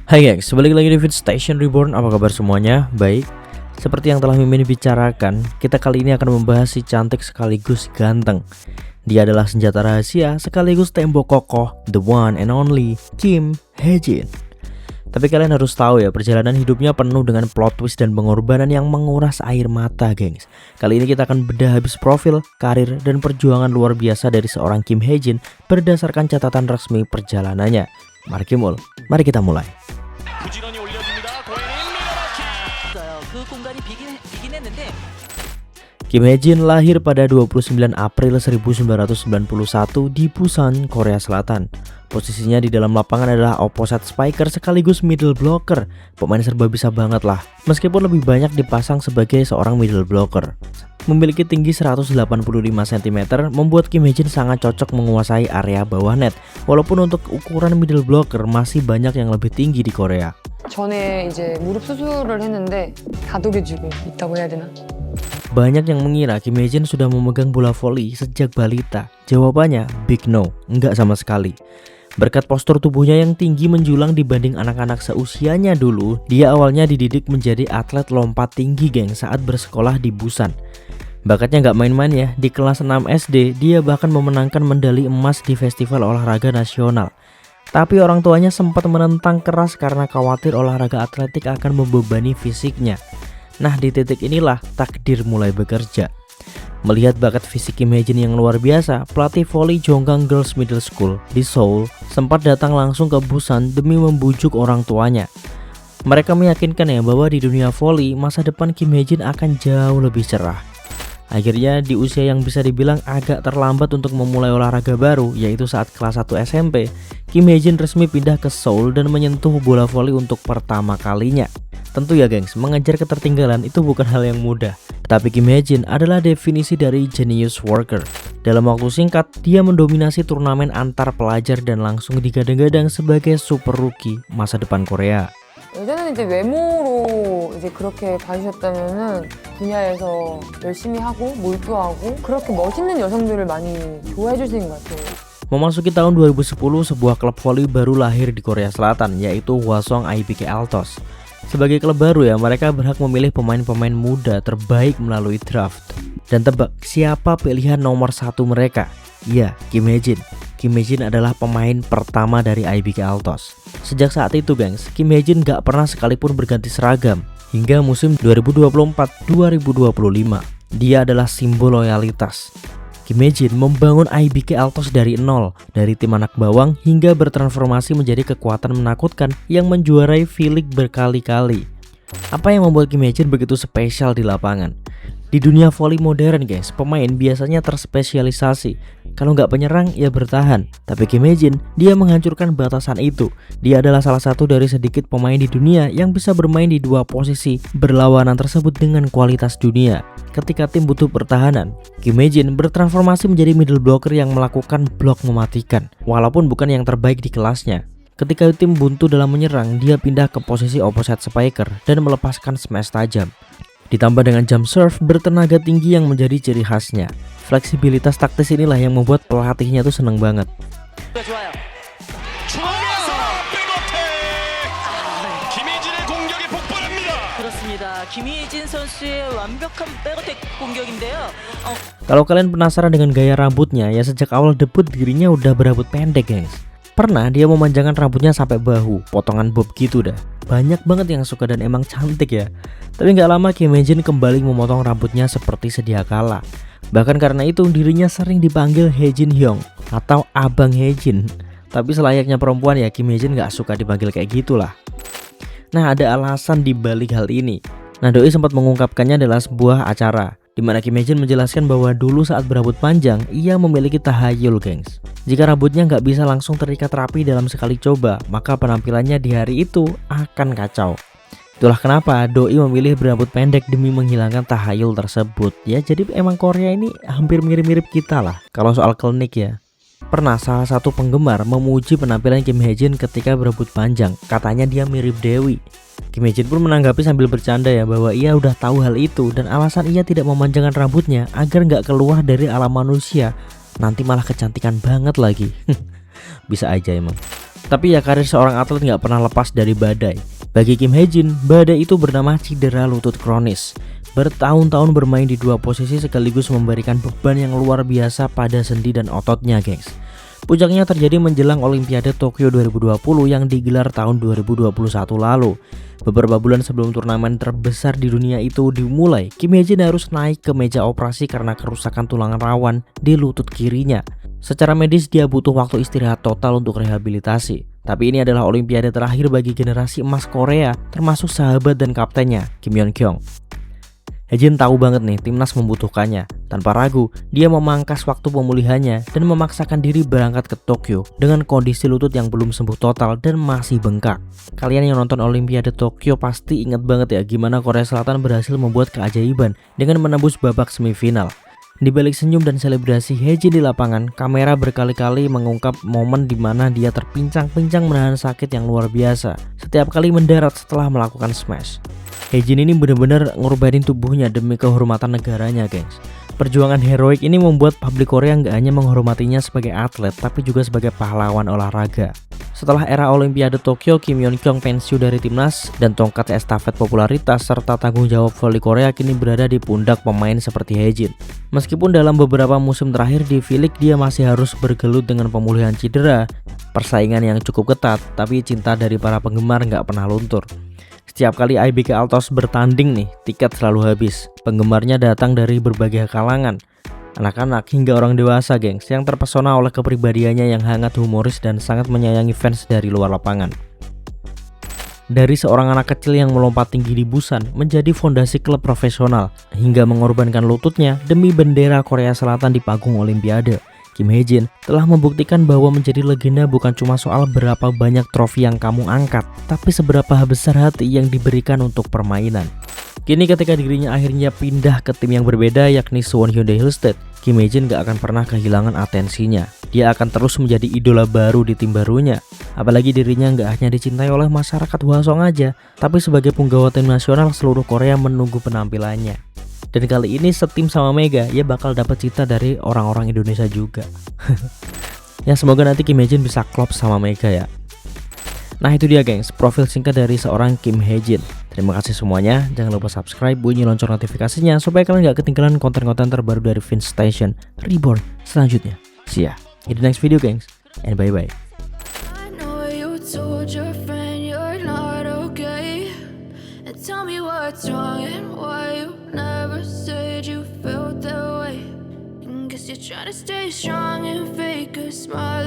Hai guys, balik lagi di Fit Station Reborn. Apa kabar semuanya? Baik. Seperti yang telah Mimin bicarakan, kita kali ini akan membahas si cantik sekaligus ganteng. Dia adalah senjata rahasia sekaligus tembok kokoh, the one and only Kim Hae-jin. Tapi kalian harus tahu ya, perjalanan hidupnya penuh dengan plot twist dan pengorbanan yang menguras air mata, gengs. Kali ini kita akan bedah habis profil, karir, dan perjuangan luar biasa dari seorang Kim Hae-jin berdasarkan catatan resmi perjalanannya. Mari kita mulai. Kim Hae-jin lahir pada 29 April 1991 di Busan, Korea Selatan. Posisinya di dalam lapangan adalah opposite spiker sekaligus middle blocker. Pemain serba bisa banget lah, meskipun lebih banyak dipasang sebagai seorang middle blocker. Memiliki tinggi 185 cm, membuat Kim Hae-jin sangat cocok menguasai area bawah net. Walaupun untuk ukuran middle blocker masih banyak yang lebih tinggi di Korea. 전에 이제 무릎 수술을 했는데 다독여지고 있다고 해야 되나? Banyak yang mengira Kim Hae-jin sudah memegang bola voli sejak balita. Jawabannya big no, enggak sama sekali. Berkat postur tubuhnya yang tinggi menjulang dibanding anak-anak seusianya dulu, dia awalnya dididik menjadi atlet lompat tinggi geng saat bersekolah di Busan. Bakatnya nggak main-main ya, di kelas 6 SD dia bahkan memenangkan medali emas di festival olahraga nasional. Tapi orang tuanya sempat menentang keras karena khawatir olahraga atletik akan membebani fisiknya. Nah, di titik inilah takdir mulai bekerja. Melihat bakat fisik Kim Hae-jin yang luar biasa, pelatih voli Jonggang Girls Middle School di Seoul sempat datang langsung ke Busan demi membujuk orang tuanya. Mereka meyakinkan ya bahwa di dunia voli masa depan Kim Hae-jin akan jauh lebih cerah. Akhirnya di usia yang bisa dibilang agak terlambat untuk memulai olahraga baru, yaitu saat kelas 1 SMP, Kim Hae-jin resmi pindah ke Seoul dan menyentuh bola voli untuk pertama kalinya. Tentu ya gengs, mengejar ketertinggalan itu bukan hal yang mudah. Tapi Kim Hae-jin adalah definisi dari genius worker. Dalam waktu singkat, dia mendominasi turnamen antar pelajar dan langsung digadang-gadang sebagai super rookie masa depan Korea. 예전에는 이제 외모로 이제 그렇게 봐주셨다면은 분야에서 열심히 하고 몰두하고 그렇게 멋있는 여성들을 많이 좋아해 주시는 것 같아요. Memasuki tahun 2010, sebuah klub voli baru lahir di Korea Selatan, yaitu Hwasong IBK Altos. Sebagai klub baru ya, mereka berhak memilih pemain-pemain muda terbaik melalui draft. Dan tebak, siapa pilihan nomor 1 mereka? Ya, Kim Hae-jin. Kim Hae-jin adalah pemain pertama dari IBK Altos. Sejak saat itu gengs, Kim Hae-jin gak pernah sekalipun berganti seragam. Hingga musim 2024-2025, dia adalah simbol loyalitas. Kim Hae-jin membangun IBK Altos dari nol, dari tim anak bawang hingga bertransformasi menjadi kekuatan menakutkan yang menjuarai V-League berkali-kali. Apa yang membuat Kim Hae-jin begitu spesial di lapangan? Di dunia voli modern guys, pemain biasanya terspesialisasi. Kalau nggak penyerang, ya bertahan. Tapi Kim Hae-jin, dia menghancurkan batasan itu. Dia adalah salah satu dari sedikit pemain di dunia yang bisa bermain di dua posisi berlawanan tersebut dengan kualitas dunia. Ketika tim butuh pertahanan, Kim Hae-jin bertransformasi menjadi middle blocker yang melakukan blok mematikan, walaupun bukan yang terbaik di kelasnya. Ketika tim buntu dalam menyerang, dia pindah ke posisi opposite spiker dan melepaskan smash tajam. Ditambah dengan jump serve bertenaga tinggi yang menjadi ciri khasnya. Fleksibilitas taktis inilah yang membuat pelatihnya tuh seneng banget. Kalau kalian penasaran dengan gaya rambutnya, ya sejak awal debut dirinya udah berambut pendek gengs. Pernah dia memanjangkan rambutnya sampai bahu, potongan bob gitu dah. Banyak banget yang suka dan emang cantik ya. Tapi gak lama Kim Hae-jin kembali memotong rambutnya seperti sedia kala. Bahkan karena itu dirinya sering dipanggil Hae-jin Hyung atau Abang Hae-jin. Tapi selayaknya perempuan ya, Kim Hae-jin gak suka dipanggil kayak gitulah. Nah, ada alasan di balik hal ini. Nah, Doi sempat mengungkapkannya dalam sebuah acara, di mana Kim Hae-jin menjelaskan bahwa dulu saat berambut panjang, ia memiliki tahayul gengs. Jika rambutnya nggak bisa langsung terikat rapi dalam sekali coba, maka penampilannya di hari itu akan kacau. Itulah kenapa Doi memilih berambut pendek demi menghilangkan tahayul tersebut. Ya, jadi emang Korea ini hampir mirip-mirip kita lah kalau soal klinik ya. Pernah salah satu penggemar memuji penampilan Kim Hae-jin ketika berambut panjang. Katanya dia mirip Dewi. Kim Hae-jin pun menanggapi sambil bercanda ya bahwa ia udah tahu hal itu dan alasan ia tidak memanjangkan rambutnya agar nggak keluar dari alam manusia. Nanti malah kecantikan banget lagi. Bisa aja emang. Tapi ya karir seorang atlet nggak pernah lepas dari badai. Bagi Kim Hae-jin, badai itu bernama cedera lutut kronis. Bertahun-tahun bermain di dua posisi sekaligus memberikan beban yang luar biasa pada sendi dan ototnya, gengs. Puncaknya terjadi menjelang Olimpiade Tokyo 2020 yang digelar tahun 2021 lalu. Beberapa bulan sebelum turnamen terbesar di dunia itu dimulai, Kim Hae-jin harus naik ke meja operasi karena kerusakan tulang rawan di lutut kirinya. Secara medis dia butuh waktu istirahat total untuk rehabilitasi. Tapi ini adalah Olimpiade terakhir bagi generasi emas Korea, termasuk sahabat dan kaptennya, Kim Yeon-kyung. Hae-jin tahu banget nih timnas membutuhkannya. Tanpa ragu, dia memangkas waktu pemulihannya dan memaksakan diri berangkat ke Tokyo dengan kondisi lutut yang belum sembuh total dan masih bengkak. Kalian yang nonton Olimpiade Tokyo pasti ingat banget ya gimana Korea Selatan berhasil membuat keajaiban dengan menembus babak semifinal. Di balik senyum dan selebrasi Hae-jin di lapangan, kamera berkali-kali mengungkap momen di mana dia terpincang-pincang menahan sakit yang luar biasa setiap kali mendarat setelah melakukan smash. Hae-jin ini benar-benar ngorbanin tubuhnya demi kehormatan negaranya, gengs. Perjuangan heroik ini membuat publik Korea nggak hanya menghormatinya sebagai atlet, tapi juga sebagai pahlawan olahraga. Setelah era Olimpiade Tokyo, Kim Yeon-kyung pensiun dari timnas dan tongkat estafet popularitas serta tanggung jawab voli Korea kini berada di pundak pemain seperti Hae-jin. Meskipun dalam beberapa musim terakhir di V-League dia masih harus bergelut dengan pemulihan cedera, persaingan yang cukup ketat, tapi cinta dari para penggemar nggak pernah luntur. Setiap kali IBK Altos bertanding nih, tiket selalu habis. Penggemarnya datang dari berbagai kalangan. Anak-anak hingga orang dewasa, gengs, yang terpesona oleh kepribadiannya yang hangat, humoris, dan sangat menyayangi fans dari luar lapangan. Dari seorang anak kecil yang melompat tinggi di Busan menjadi fondasi klub profesional, hingga mengorbankan lututnya demi bendera Korea Selatan di panggung Olimpiade, Kim Hae-jin telah membuktikan bahwa menjadi legenda bukan cuma soal berapa banyak trofi yang kamu angkat, tapi seberapa besar hati yang diberikan untuk permainan. Kini ketika dirinya akhirnya pindah ke tim yang berbeda yakni Suwon Hyundai Hillstead, Kim Hae-jin gak akan pernah kehilangan atensinya. Dia akan terus menjadi idola baru di tim barunya. Apalagi dirinya gak hanya dicintai oleh masyarakat Hwasong aja, tapi sebagai punggawa tim nasional seluruh Korea menunggu penampilannya. Dan kali ini setim sama Mega, ia bakal dapat cita dari orang-orang Indonesia juga. Ya semoga nanti Kim Hae-jin bisa klop sama Mega ya. Nah itu dia gengs, profil singkat dari seorang Kim Hae-jin. Terima kasih semuanya, jangan lupa subscribe, bunyi lonceng notifikasinya supaya kalian gak ketinggalan konten-konten terbaru dari Vince Station Reborn selanjutnya. See ya in the next video gengs, and bye bye. What's wrong and why you never said you felt that way? And guess you're trying to stay strong and fake a smile.